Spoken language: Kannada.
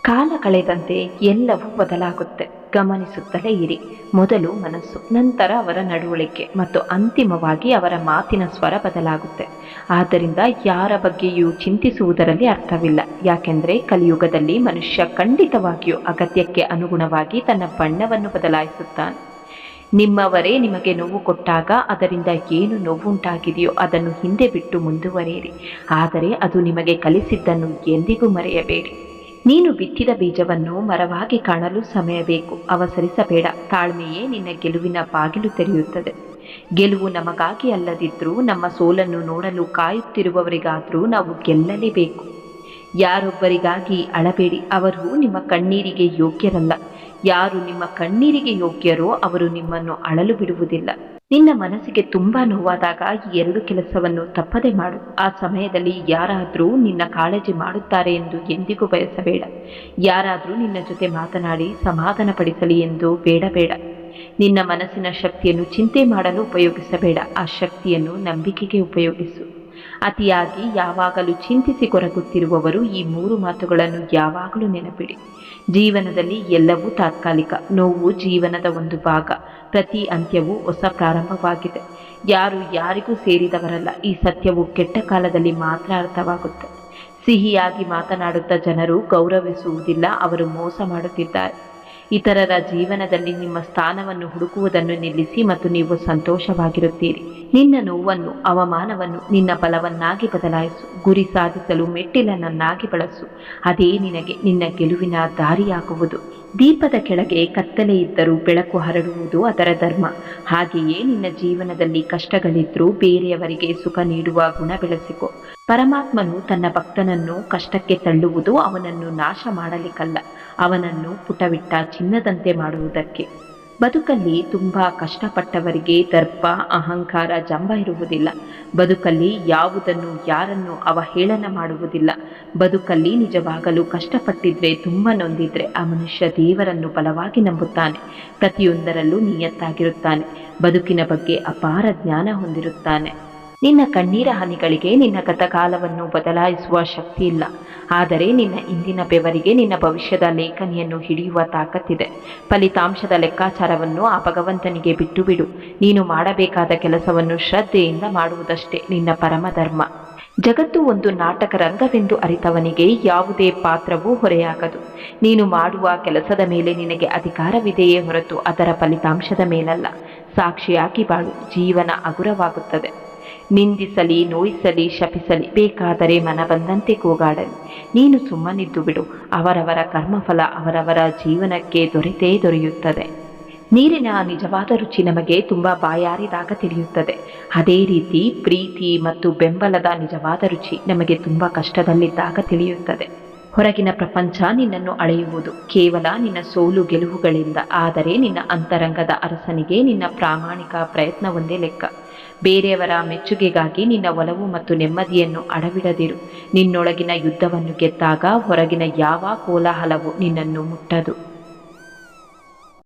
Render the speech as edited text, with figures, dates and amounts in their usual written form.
ಕಾಲ ಕಳೆದಂತೆ ಎಲ್ಲವೂ ಬದಲಾಗುತ್ತೆ. ಗಮನಿಸುತ್ತಲೇ ಇರಿ. ಮೊದಲು ಮನಸ್ಸು, ನಂತರ ಅವರ ನಡವಳಿಕೆ ಮತ್ತು ಅಂತಿಮವಾಗಿ ಅವರ ಮಾತಿನ ಸ್ವರ ಬದಲಾಗುತ್ತೆ. ಆದ್ದರಿಂದ ಯಾರ ಬಗ್ಗೆಯೂ ಚಿಂತಿಸುವುದರಲ್ಲಿ ಅರ್ಥವಿಲ್ಲ. ಯಾಕೆಂದರೆ ಕಲಿಯುಗದಲ್ಲಿ ಮನುಷ್ಯ ಖಂಡಿತವಾಗಿಯೂ ಅಗತ್ಯಕ್ಕೆ ಅನುಗುಣವಾಗಿ ತನ್ನ ಬಣ್ಣವನ್ನು ಬದಲಾಯಿಸುತ್ತಾನೆ. ನಿಮ್ಮವರೇ ನಿಮಗೆ ನೋವು ಕೊಟ್ಟಾಗ ಅದರಿಂದ ಏನು ನೋವುಂಟಾಗಿದೆಯೋ ಅದನ್ನು ಹಿಂದೆ ಬಿಟ್ಟು ಮುಂದುವರಿಯಿರಿ. ಆದರೆ ಅದು ನಿಮಗೆ ಕಲಿಸಿದ್ದನ್ನು ಎಂದಿಗೂ ಮರೆಯಬೇಡಿ. ನೀನು ಬಿತ್ತಿದ ಬೀಜವನ್ನು ಮರವಾಗಿ ಕಾಣಲು ಸಮಯ ಬೇಕು. ಅವಸರಿಸಬೇಡ. ತಾಳ್ಮೆಯೇ ನಿನ್ನ ಗೆಲುವಿನ ಬಾಗಿಲು ತೆರೆಯುತ್ತದೆ. ಗೆಲುವು ನಮಗಾಗಿ ಅಲ್ಲದಿದ್ರೂ ನಮ್ಮ ಸೋಲನ್ನು ನೋಡಲು ಕಾಯುತ್ತಿರುವವರಿಗಾದರೂ ನಾವು ಗೆಲ್ಲಲೇಬೇಕು. ಯಾರೊಬ್ಬರಿಗಾಗಿ ಅಳಬೇಡಿ. ಅವರು ನಿಮ್ಮ ಕಣ್ಣೀರಿಗೆ ಯೋಗ್ಯರಲ್ಲ. ಯಾರು ನಿಮ್ಮ ಕಣ್ಣೀರಿಗೆ ಯೋಗ್ಯರೋ ಅವರು ನಿಮ್ಮನ್ನು ಅಳಲು ಬಿಡುವುದಿಲ್ಲ. ನಿನ್ನ ಮನಸ್ಸಿಗೆ ತುಂಬ ನೋವಾದಾಗ ಈ ಎರಡು ಕೆಲಸವನ್ನು ತಪ್ಪದೆ ಮಾಡು. ಆ ಸಮಯದಲ್ಲಿ ಯಾರಾದರೂ ನಿನ್ನ ಕಾಳಜಿ ಮಾಡುತ್ತಾರೆ ಎಂದು ಎಂದಿಗೂ ಬಯಸಬೇಡ. ಯಾರಾದರೂ ನಿನ್ನ ಜೊತೆ ಮಾತನಾಡಿ ಸಮಾಧಾನಪಡಿಸಲಿ ಎಂದು ಬೇಡ. ನಿನ್ನ ಮನಸ್ಸಿನ ಶಕ್ತಿಯನ್ನು ಚಿಂತೆ ಮಾಡಲು ಉಪಯೋಗಿಸಬೇಡ. ಆ ಶಕ್ತಿಯನ್ನು ನಂಬಿಕೆಗೆ ಉಪಯೋಗಿಸು. ಅತಿಯಾಗಿ ಯಾವಾಗಲೂ ಚಿಂತಿಸಿ ಕೊರಗುತ್ತಿರುವವರು ಈ 3 ಮಾತುಗಳನ್ನು ಯಾವಾಗಲೂ ನೆನಪಿಡಿ. ಜೀವನದಲ್ಲಿ ಎಲ್ಲವೂ ತಾತ್ಕಾಲಿಕ. ನೋವು ಜೀವನದ ಒಂದು ಭಾಗ. ಪ್ರತಿ ಅಂತ್ಯವೂ ಹೊಸ ಪ್ರಾರಂಭವಾಗಿದೆ. ಯಾರು ಯಾರಿಗೂ ಸೇರಿದವರಲ್ಲ. ಈ ಸತ್ಯವು ಕೆಟ್ಟ ಕಾಲದಲ್ಲಿ ಮಾತ್ರ ಅರ್ಥವಾಗುತ್ತೆ. ಸಿಹಿಯಾಗಿ ಮಾತನಾಡುತ್ತಾ ಜನರು ಗೌರವಿಸುವುದಿಲ್ಲ. ಅವರು ಮೋಸ ಮಾಡುತ್ತಿದ್ದಾರೆ. ಇತರರ ಜೀವನದಲ್ಲಿ ನಿಮ್ಮ ಸ್ಥಾನವನ್ನು ಹುಡುಕುವುದನ್ನು ನಿಲ್ಲಿಸಿ ಮತ್ತು ನೀವು ಸಂತೋಷವಾಗಿರುತ್ತೀರಿ. ನಿನ್ನ ನೋವನ್ನು, ಅವಮಾನವನ್ನು ನಿನ್ನ ಬಲವನ್ನಾಗಿ ಬದಲಾಯಿಸು. ಗುರಿ ಸಾಧಿಸಲು ಮೆಟ್ಟಿಲನ್ನಾಗಿ ಬಳಸು. ಅದೇ ನಿನಗೆ ನಿನ್ನ ಗೆಲುವಿನ ದಾರಿಯಾಗುವುದು. ದೀಪದ ಕೆಳಗೆ ಕತ್ತಲೆ ಇದ್ದರೂ ಬೆಳಕು ಹರಡುವುದು ಅದರ ಧರ್ಮ. ಹಾಗೆಯೇ ನಿನ್ನ ಜೀವನದಲ್ಲಿ ಕಷ್ಟಗಳಿದ್ರೂ ಬೇರೆಯವರಿಗೆ ಸುಖ ನೀಡುವ ಗುಣ ಬೆಳೆಸಿಕೊ. ಪರಮಾತ್ಮನು ತನ್ನ ಭಕ್ತನನ್ನು ಕಷ್ಟಕ್ಕೆ ತಳ್ಳುವುದು ಅವನನ್ನು ನಾಶ ಮಾಡಲಿಕ್ಕಲ್ಲ, ಅವನನ್ನು ಪುಟವಿಟ್ಟ ಚಿನ್ನದಂತೆ ಮಾಡುವುದಕ್ಕೆ. ಬದುಕಲ್ಲಿ ತುಂಬ ಕಷ್ಟಪಟ್ಟವರಿಗೆ ದರ್ಪ, ಅಹಂಕಾರ, ಜಂಬ ಇರುವುದಿಲ್ಲ. ಬದುಕಲ್ಲಿ ಯಾವುದನ್ನು ಯಾರನ್ನು ಅವಹೇಳನ ಮಾಡುವುದಿಲ್ಲ. ಬದುಕಲ್ಲಿ ನಿಜವಾಗಲೂ ಕಷ್ಟಪಟ್ಟಿದ್ರೆ, ತುಂಬ ನೊಂದಿದ್ರೆ ಆ ಮನುಷ್ಯ ದೇವರನ್ನು ಬಲವಾಗಿ ನಂಬುತ್ತಾನೆ. ಪ್ರತಿಯೊಂದರಲ್ಲೂ ನಿಯತ್ತಾಗಿರುತ್ತಾನೆ. ಬದುಕಿನ ಬಗ್ಗೆ ಅಪಾರ ಜ್ಞಾನ ಹೊಂದಿರುತ್ತಾನೆ. ನಿನ್ನ ಕಣ್ಣೀರ ಹನಿಗಳಿಗೆ ನಿನ್ನ ಗತಕಾಲವನ್ನು ಬದಲಾಯಿಸುವ ಶಕ್ತಿ ಇಲ್ಲ. ಆದರೆ ನಿನ್ನ ಇಂದಿನ ಬೆವರಿಗೆ ನಿನ್ನ ಭವಿಷ್ಯದ ಲೇಖನಿಯನ್ನು ಹಿಡಿಯುವ ತಾಕತ್ತಿದೆ. ಫಲಿತಾಂಶದ ಲೆಕ್ಕಾಚಾರವನ್ನು ಆ ಭಗವಂತನಿಗೆ ಬಿಟ್ಟು ಬಿಡು. ನೀನು ಮಾಡಬೇಕಾದ ಕೆಲಸವನ್ನು ಶ್ರದ್ಧೆಯಿಂದ ಮಾಡುವುದಷ್ಟೇ ನಿನ್ನ ಪರಮಧರ್ಮ. ಜಗತ್ತು ಒಂದು ನಾಟಕ ರಂಗವೆಂದು ಅರಿತವನಿಗೆ ಯಾವುದೇ ಪಾತ್ರವೂ ಹೊರೆಯಾಗದು. ನೀನು ಮಾಡುವ ಕೆಲಸದ ಮೇಲೆ ನಿನಗೆ ಅಧಿಕಾರವಿದೆಯೇ ಹೊರತು ಅದರ ಫಲಿತಾಂಶದ ಮೇಲಲ್ಲ. ಸಾಕ್ಷಿಯಾಗಿ ಬಾಳು. ಜೀವನ ಹಗುರವಾಗುತ್ತದೆ. ನಿಂದಿಸಲಿ, ನೋಯಿಸಲಿ, ಶಪಿಸಲಿ, ಬೇಕಾದರೆ ಮನ ಬಂದಂತೆ ಕೂಗಾಡಲಿ. ನೀನು ಸುಮ್ಮನಿದ್ದು ಬಿಡು. ಅವರವರ ಕರ್ಮಫಲ ಅವರವರ ಜೀವನಕ್ಕೆ ದೊರೆತೇ ದೊರೆಯುತ್ತದೆ. ನೀರಿನ ನಿಜವಾದ ರುಚಿ ನಮಗೆ ತುಂಬ ಬಾಯಾರಿದಾಗ ತಿಳಿಯುತ್ತದೆ. ಅದೇ ರೀತಿ ಪ್ರೀತಿ ಮತ್ತು ಬೆಂಬಲದ ನಿಜವಾದ ರುಚಿ ನಮಗೆ ತುಂಬ ಕಷ್ಟದಲ್ಲಿದ್ದಾಗ ತಿಳಿಯುತ್ತದೆ. ಹೊರಗಿನ ಪ್ರಪಂಚ ನಿನ್ನನ್ನು ಅಳೆಯುವುದು ಕೇವಲ ನಿನ್ನ ಸೋಲು ಗೆಲುವುಗಳಿಂದ. ಆದರೆ ನಿನ್ನ ಅಂತರಂಗದ ಅರಸನಿಗೆ ನಿನ್ನ ಪ್ರಾಮಾಣಿಕ ಪ್ರಯತ್ನ ಒಂದೇ ಲೆಕ್ಕ. ಬೇರೆಯವರ ಮೆಚ್ಚುಗೆಗಾಗಿ ನಿನ್ನ ಒಲವು ಮತ್ತು ನೆಮ್ಮದಿಯನ್ನು ಅಡವಿಡದಿರು. ನಿನ್ನೊಳಗಿನ ಯುದ್ಧವನ್ನು ಗೆದ್ದಾಗ ಹೊರಗಿನ ಯಾವ ಕೋಲಾಹಲವೂ ನಿನ್ನನ್ನು ಮುಟ್ಟದು.